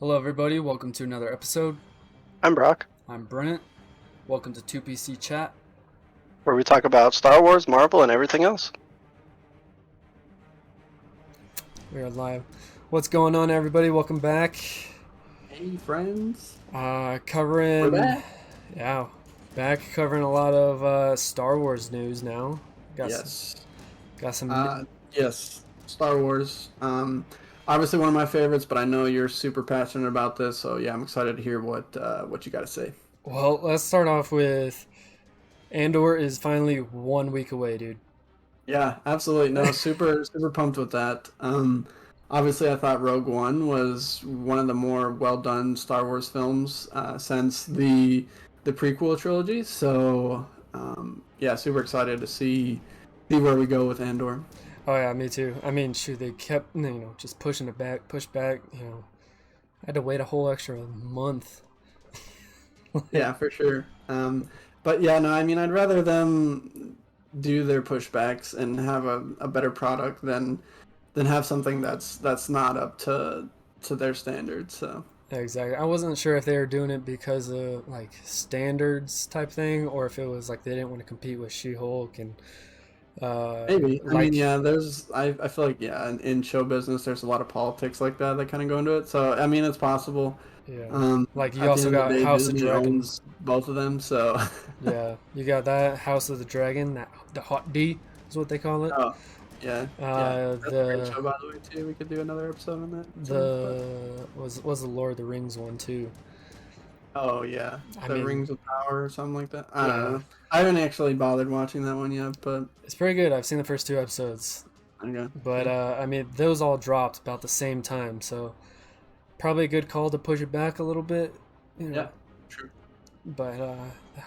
Hello, everybody. Welcome to another episode. I'm Brock, I'm Brent. Welcome to 2PC Chat. where we talk about Star Wars, Marvel, and everything else. We are live. What's going on, everybody? Welcome back. Hey, friends. Covering. We're back. Yeah, back covering a lot of Star Wars news now. Yes. Got some. Yes. Star Wars. Obviously one of my favorites, but I know you're super passionate about this, so yeah, I'm excited to hear what you got to say. Well, let's start off with Andor is finally 1 week away, dude. Yeah, absolutely. No, super pumped with that. Obviously, I thought Rogue One was one of the more well done Star Wars films since the prequel trilogy. So yeah, super excited to see where we go with Andor. Oh yeah, me too. I mean, shoot, they kept just pushing it back, push back. I had to wait a whole extra month. Yeah, for sure. But yeah, no, I mean, I'd rather them do their pushbacks and have a better product than have something that's not up to their standards. So Exactly. I wasn't sure if they were doing it because of like standards type thing, or if it was like they didn't want to compete with She-Hulk and maybe, I mean, like yeah, I feel like yeah, in show business, there's a lot of politics like that kind of go into it. So I mean, it's possible. yeah, Um, like you at the also end of got the day, House of Disney Dragon. owns both of them, so Yeah, you got that House of the Dragon, that the Hot D is what they call it. oh, yeah, yeah. That's a great The show, by the way, too. We could do another episode on that. was the Lord of the Rings one too. Oh yeah, I the mean, Rings of Power or something like that. I don't yeah, know. I haven't actually bothered watching that one yet, but it's pretty good. I've seen the first two episodes, okay. but I mean those all dropped about the same time, so probably a good call to push it back a little bit, you know. Yeah, true. But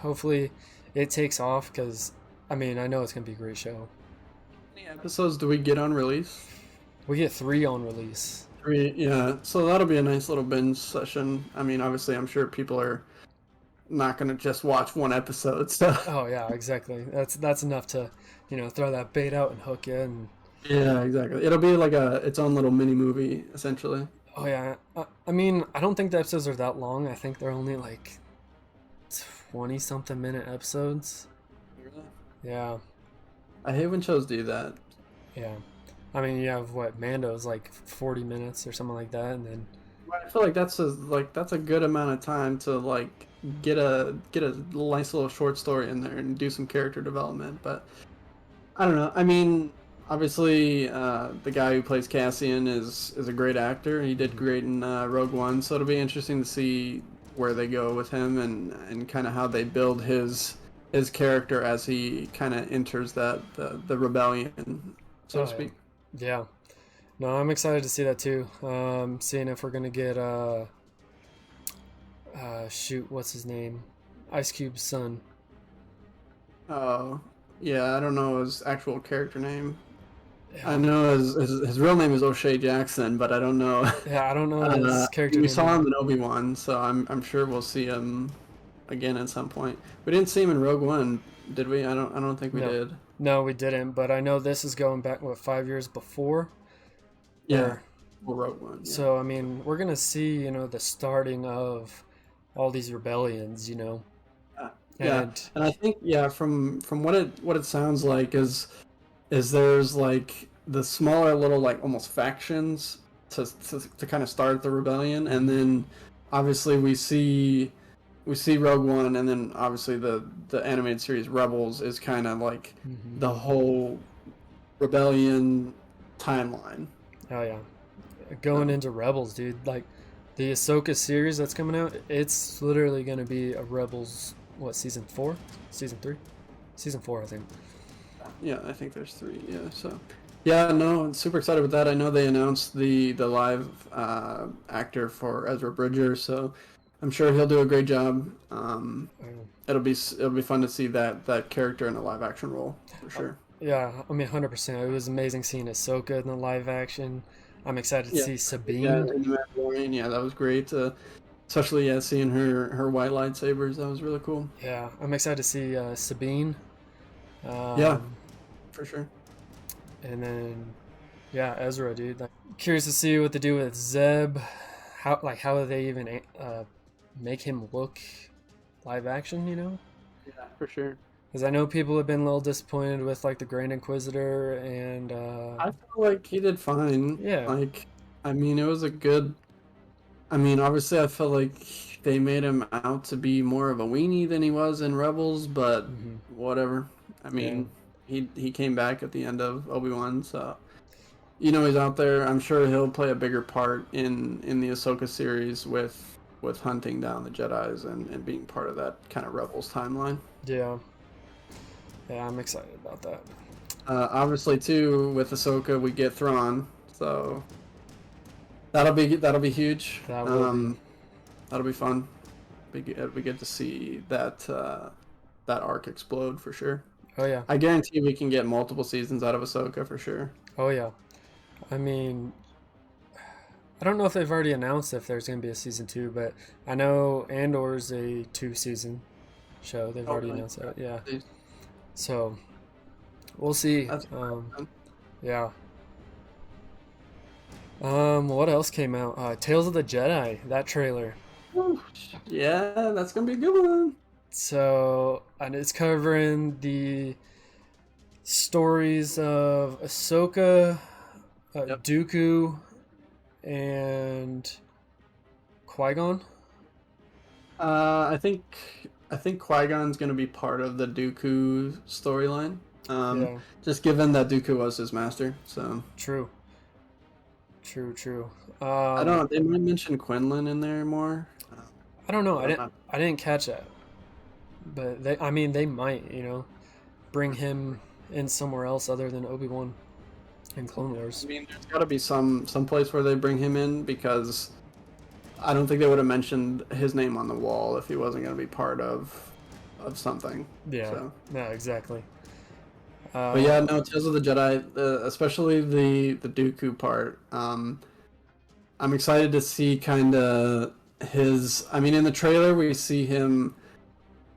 hopefully it takes off because I mean I know it's gonna be a great show. How many episodes do we get on release? We get 3 on release. Three. Yeah, so that'll be a nice little binge session. I mean, obviously, I'm sure people are not gonna just watch one episode. So Oh yeah, exactly. That's enough to throw that bait out and hook you. And yeah, exactly. It'll be like its own little mini movie, essentially. oh yeah, I mean I don't think the episodes are that long. I think they're only like 20 something minute episodes. Yeah, I hate when shows do that. yeah. I mean you have what Mando's like 40 minutes or something like that, and then I feel like that's a good amount of time to like get a nice little short story in there and do some character development. But I don't know. I mean, obviously, the guy who plays Cassian is a great actor. He did great in Rogue One, so it'll be interesting to see where they go with him and kind of how they build his character as he kind of enters the rebellion, so to oh speak. yeah. No, I'm excited to see that too. Seeing if we're gonna get shoot, what's his name? Ice Cube's son. Oh, yeah, I don't know his actual character name. I Yeah, know his real name is O'Shea Jackson, but I don't know. yeah, I don't know his character We name saw either. him in Obi-Wan, so I'm sure we'll see him again at some point. We didn't see him in Rogue One, did we? I don't think we No, did. no, we didn't. But I know this is going back 5 years before. Yeah, Or well, Rogue One. Yeah. so I mean we're gonna see the starting of all these rebellions. Yeah, yeah, And and I think yeah, from what it sounds like is there's like the smaller little like almost factions to kind of start the rebellion, and then obviously we see Rogue One, and then obviously the animated series Rebels is kind of like mhm. the whole rebellion timeline. Oh yeah, going into Rebels, dude. Like the Ahsoka series that's coming out, it's literally gonna be a Rebels. What, season 4, season 3, season 4, I think. Yeah, I think there's three. Yeah, so yeah, no, I'm super excited with that. I know they announced the live actor for Ezra Bridger, so I'm sure he'll do a great job. Um, It'll be fun to see that character in a live action role for sure. yeah, I mean 100%. It was amazing seeing Ahsoka in the live action. I'm excited to Yeah, see yeah, Sabine. in the Mandalorian, yeah, that was great. Especially yeah, seeing her white lightsabers, that was really cool. Yeah, I'm excited to see Sabine. Yeah, Um, for sure. and then, yeah, Ezra, dude. Like, curious to see what they do with Zeb, how do they even make him look live action? You know, Yeah, for sure. because I know people have been a little disappointed with like the Grand Inquisitor and I feel like he did fine. yeah. Like, I mean, it was a good. I mean, obviously, I felt like they made him out to be more of a weenie than he was in Rebels, but Hmm. whatever. I Yeah. mean, he came back at the end of Obi-Wan, so he's out there. I'm sure he'll play a bigger part in the Ahsoka series with hunting down the Jedis and being part of that kind of Rebels timeline. Yeah. Yeah, I'm excited about that. Obviously, too, with Ahsoka, we get Thrawn, so that'll be huge. That will be. That'll be fun. We get to see that arc explode for sure. Oh yeah. I guarantee we can get multiple seasons out of Ahsoka for sure. Oh yeah. I mean, I don't know if they've already announced if there's going to be a season 2, but I know Andor's a 2-season show. They've already really? announced that. Yeah. They- So we'll see. That's Yeah. What else came out? Tales of the Jedi. That trailer. yeah, that's gonna be a good one. So, and it's covering the stories of Ahsoka, Yep. Dooku, and Qui-Gon. I think Qui-Gon's gonna be part of the Dooku storyline. Yeah, Just given that Dooku was his master, so true. True, true. I don't know. They might mention Quinlan in there more. I don't know. I don't know. I didn't catch that. But I mean, they might, bring him in somewhere else other than Obi-Wan and Clone Wars. I mean, there's got to be some place where they bring him in because I don't think they would have mentioned his name on the wall if he wasn't going to be part of something. Yeah. So. Yeah, exactly. But yeah, no, Tales of the Jedi, especially the Dooku part. I'm excited to see kind of his. I mean, in the trailer we see him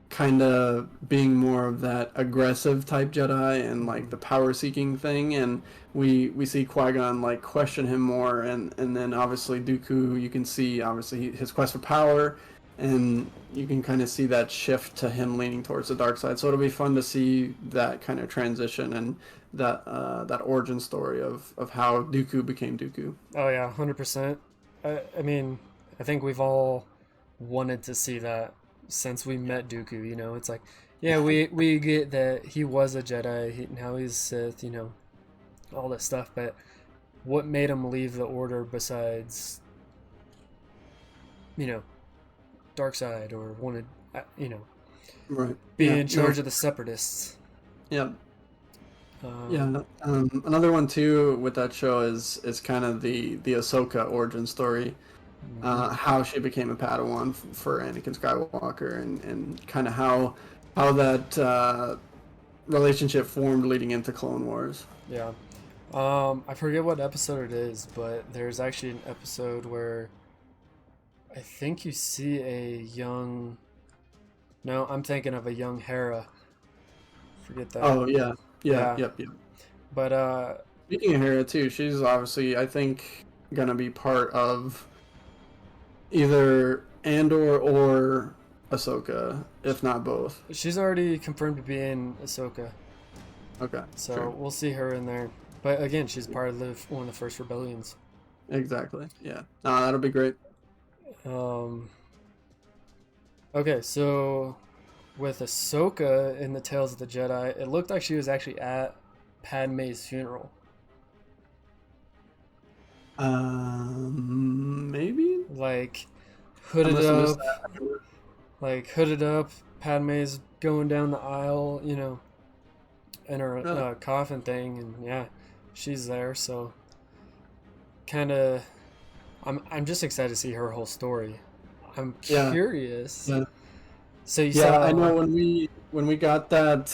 kind of being more of that aggressive type Jedi and like the power seeking thing, and we see Qui-Gon like question him more, and then obviously Dooku, you can see obviously his quest for power, and you can kind of see that shift to him leaning towards the dark side. So it'll be fun to see that kind of transition and that origin story of how Dooku became Dooku. Oh yeah, 100%. I mean, I think we've all wanted to see that since we met Dooku. It's like, yeah, we get that he was a Jedi, now he's Sith, all this stuff. But what made him leave the Order besides, dark side, or wanted, Right. be in charge of the Separatists? Yeah. Another one too with that show is kind of the Ahsoka origin story, how she became a Padawan for Anakin Skywalker, and kind of how that relationship formed leading into Clone Wars. Yeah. I forget what episode it is, but there's actually an episode where I think you see a young. No, I'm thinking of a young Hera. Forget that. Oh yeah. Yeah. Yep. But Speaking of Hera too, she's obviously I think gonna be part of either Andor or Ahsoka, if not both. she's already confirmed to be in Ahsoka, Okay. so sure. we'll see her in there. But again, she's part of one of the first rebellions. Exactly. Yeah. No, that'll be great. Okay, so with Ahsoka in the Tales of the Jedi, it looked like she was actually at Padme's funeral. Maybe. Like I hooded must have up, missed that. Padme's going down the aisle, in her Really? coffin thing, and yeah, she's there. So kind of, I'm just excited to see her whole story. I'm Yeah. curious. Yeah. So you Yeah, saw, I know when we got that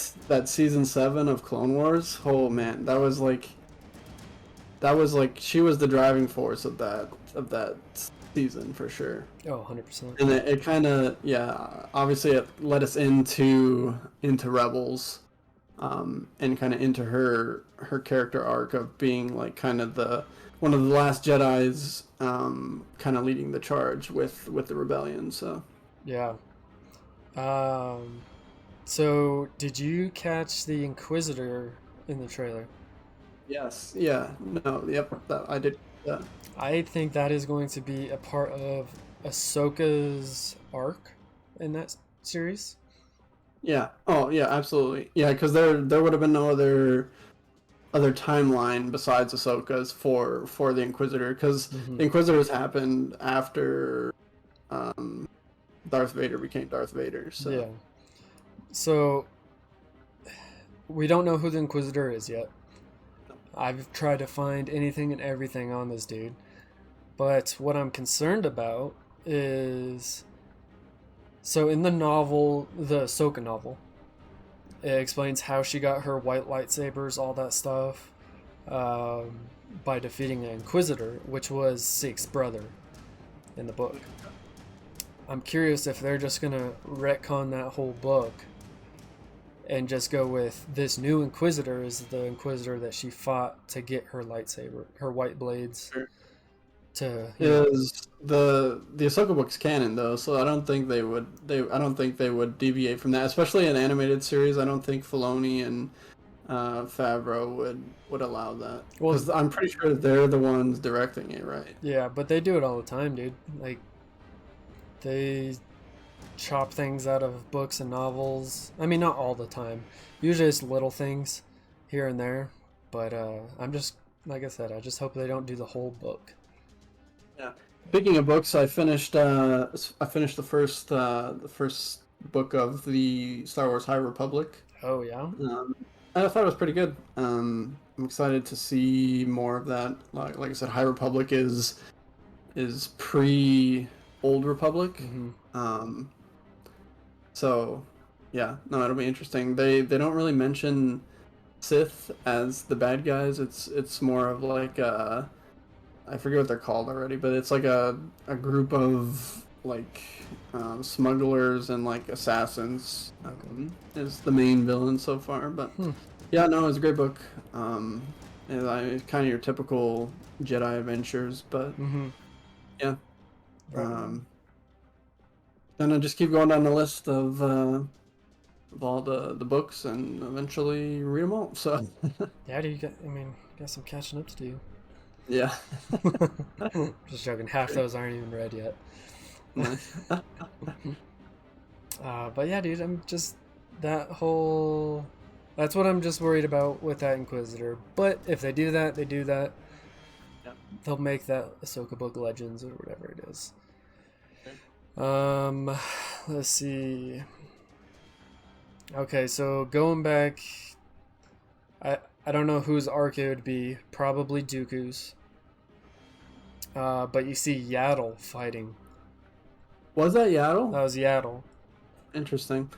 season 7 of Clone Wars. Oh man, that was like she was the driving force of that season for sure. Oh, 100%. And it kind of obviously it led us into Rebels, and kind of into her character arc of being like kind of one of the last Jedi's, kind of leading the charge with the rebellion. So Yeah. Um, so did you catch the Inquisitor in the trailer? yes, yeah, no, yep, that, I did. Yeah, I think that is going to be a part of Ahsoka's arc in that series. yeah, oh yeah, absolutely, yeah, because there would have been no other timeline besides Ahsoka's for the Inquisitor, because Hmm. the Inquisitors happened after um, Darth Vader became Darth Vader. So Yeah. So we don't know who the Inquisitor is yet. I've tried to find anything and everything on this dude. But what I'm concerned about is, so in the novel, the Ahsoka novel, it explains how she got her white lightsabers, all that stuff, um, by defeating the Inquisitor, which was Sieg's brother in the book. I'm curious if they're just gonna retcon that whole book and just go with this new Inquisitor is the Inquisitor that she fought to get her lightsaber, her white blades. sure. To Is the Ahsoka book's canon though, so I don't think I don't think they would deviate from that, especially an animated series. I don't think Filoni and Favreau would allow that, well, because I'm pretty sure they're the ones directing it, right? yeah, but they do it all the time, dude. Like they chop things out of books and novels. I mean, not all the time. Usually it's little things here and there. But I'm just, like I said, I just hope they don't do the whole book. Yeah. Speaking of books, I finished the first book of the Star Wars High Republic. Oh, yeah? I thought it was pretty good. I'm excited to see more of that. Like I said, High Republic is pre Old Republic. Mm-hmm. So yeah, no, it'll be interesting. They don't really mention Sith as the bad guys. It's more of like I forget what they're called already, but it's like a group of like smugglers and like assassins, is the main villain so far. But yeah, no, it's a great book. And it's kind of your typical Jedi adventures, but Mm-hmm. yeah. Right. Then I just keep going down the list of all the books and eventually read them all. So Yeah, dude, got some catching up to do. yeah. Just joking. Half those aren't even read yet. Nice. But yeah, dude, I'm just that whole. That's what I'm just worried about with that Inquisitor. But if they do that, they do that. Yeah. They'll make that Ahsoka book Legends or whatever it is. Let's see. Okay, so going back, I don't know whose arc it would be. Probably Dooku's. But you see Yaddle fighting. Was that Yaddle? That was Yaddle. Interesting.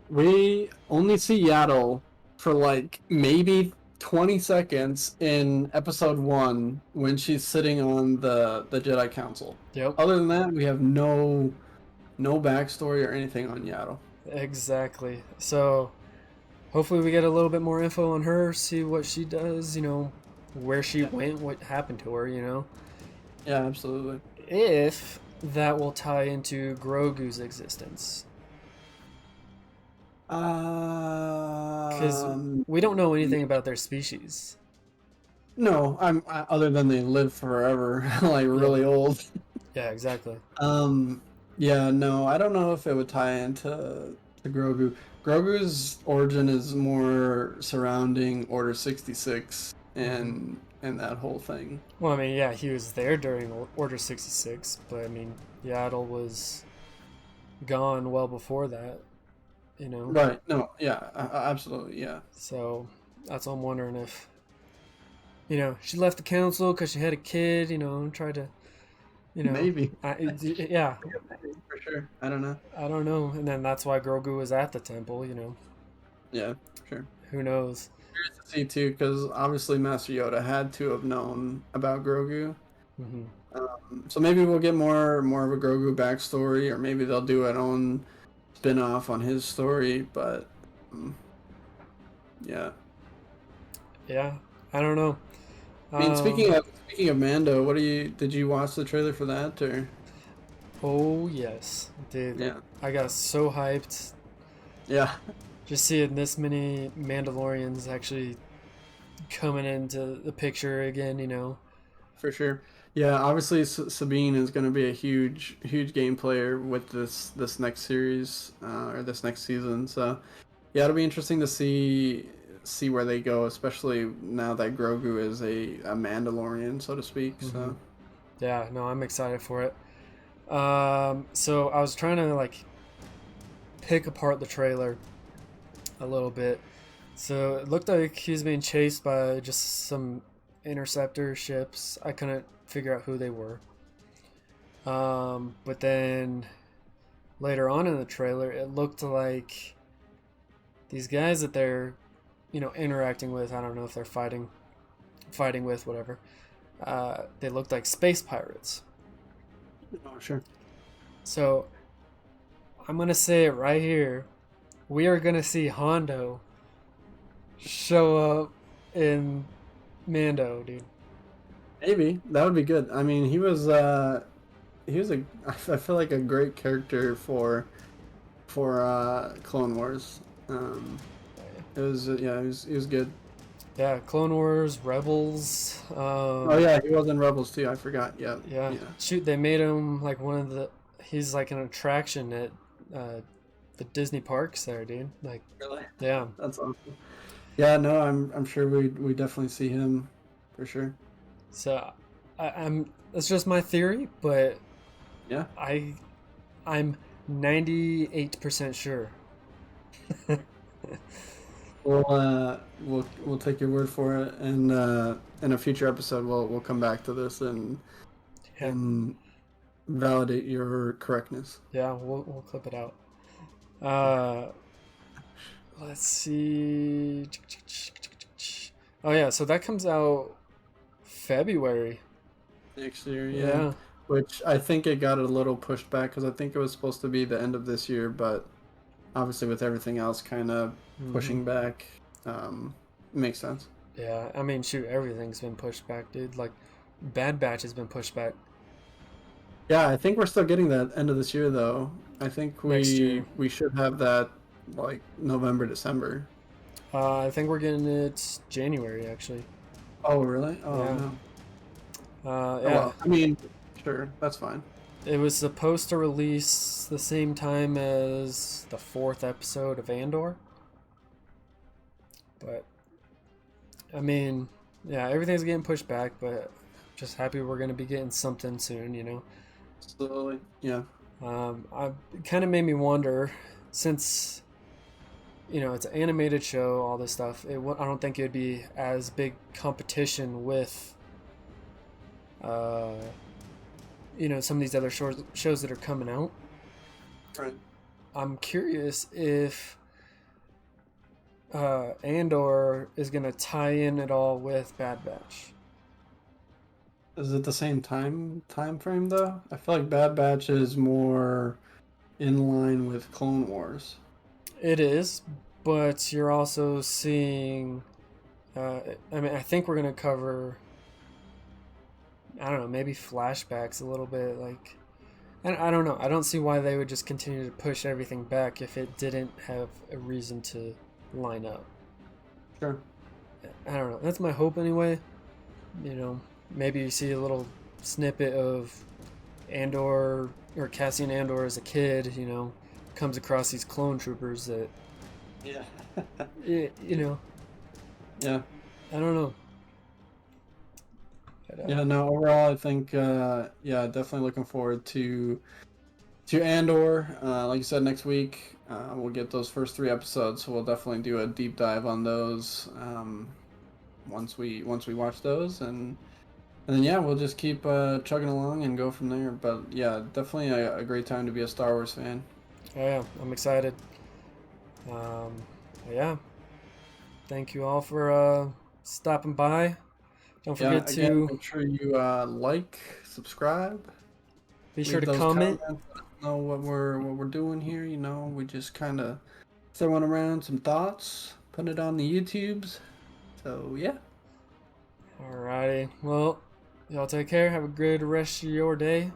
We only see Yaddle for like maybe 20 seconds in episode 1 when she's sitting on the Jedi Council. Yep. Other than that, we have no backstory or anything on Yaddle. Exactly. So hopefully we get a little bit more info on her, see what she does, where she went, what happened to her, Yeah, absolutely. If that will tie into Grogu's existence. Because we don't know anything about their species. No, other than they live forever, like really old. Yeah, exactly. Yeah, no, I don't know if it would tie into Grogu. Grogu's origin is more surrounding Order 66 and that whole thing. Well, I mean, yeah, he was there during Order 66, but I mean, Yaddle was gone well before that, Right, no, yeah, absolutely, yeah. So that's all I'm wondering if, she left the council because she had a kid, and tried to, Maybe. Yeah. For sure. I don't know. I don't know. And then that's why Grogu was at the temple, Yeah, sure. Who knows? Curious to see too, because obviously Master Yoda had to have known about Grogu. Mm-hmm. So maybe we'll get more of a Grogu backstory, or maybe they'll do an own spin-off on his story. But yeah. Yeah, I don't know. I mean, Um, speaking of Mando, did you watch the trailer for that or? oh yes, dude, Yeah. I got so hyped Yeah, just seeing this many Mandalorians actually coming into the picture again. for sure. Yeah, obviously Sabine is going to be a huge game player with this next series or this next season. So yeah, it'll be interesting to see where they go, especially now that Grogu is a Mandalorian, so to speak. Hmm. So Yeah, no, I'm excited for it. So I was trying to like pick apart the trailer a little bit. So it looked like he was being chased by just some interceptor ships. I couldn't figure out who they were. But then later on in the trailer, it looked like these guys that they're, interacting with. I don't know if they're fighting with whatever. They looked like space pirates. oh, sure. So I'm gonna say it right here. We are gonna see Hondo show up in Mando, dude. Maybe that would be good. I mean, he was a I feel like a great character for Clone Wars. It was yeah, he was good. Yeah, Clone Wars, Rebels. Oh yeah, he was in Rebels too. I forgot. Yeah, Yeah, yeah. shoot, they made him like one of the. He's like an attraction at uh, the Disney parks there, dude. Like, Really? yeah. That's awesome. Yeah, no, I'm sure we definitely see him for sure. So, I'm. That's just my theory, but Yeah. I'm 98% sure. We'll take your word for it, and in a future episode we'll come back to this Yeah, and validate your correctness. yeah, we'll clip it out. Uh, let's see. Oh yeah, so that comes out February. Next year, yeah. Yeah. Which I think it got a little pushed back because I think it was supposed to be the end of this year, but obviously with everything else kind of Hmm. pushing back, makes sense. Yeah, I mean, shoot, everything's been pushed back, dude. Like, Bad Batch has been pushed back Yeah, I think we're still getting that end of this year though. I think next year. we should have that like November, December. I think we're getting it January, actually. Oh, really? Oh Yeah. no. Oh Yeah. well, I mean, sure, that's fine. It was supposed to release the same time as the fourth episode of Andor, but I mean, yeah, everything's getting pushed back, but just happy we're gonna be getting something soon. Slowly, yeah. It kind of made me wonder, since it's an animated show, all this stuff. I don't think it'd be as big competition with, uh, some of these other shows that are coming out. Right. I'm curious if Andor is gonna tie in at all with Bad Batch. Is it the same time frame though? I feel like Bad Batch is more in line with Clone Wars. It is, but you're also seeing. I mean, I think we're gonna cover. I don't know, maybe flashbacks a little bit. Like, I don't know. I don't see why they would just continue to push everything back if it didn't have a reason to line up. Sure. I don't know. That's my hope anyway. Maybe you see a little snippet of Andor or Cassian Andor as a kid. Comes across these clone troopers that. Yeah. You know, Yeah. I don't know. But, Yeah, no, overall I think yeah, definitely looking forward to Andor. Like you said, next week we'll get those first 3 episodes, so we'll definitely do a deep dive on those once we watch those, and then yeah, we'll just keep chugging along and go from there. But yeah, definitely a great time to be a Star Wars fan. oh yeah, I'm excited. Um, yeah, thank you all for stopping by. Don't Yeah, forget again, to make sure you like, subscribe, be sure leave to those comment. comments. Let us know what we're doing here. We just kind of throwing around some thoughts, putting it on the YouTubes. So yeah, Alrighty. Well, y'all take care. Have a good rest of your day.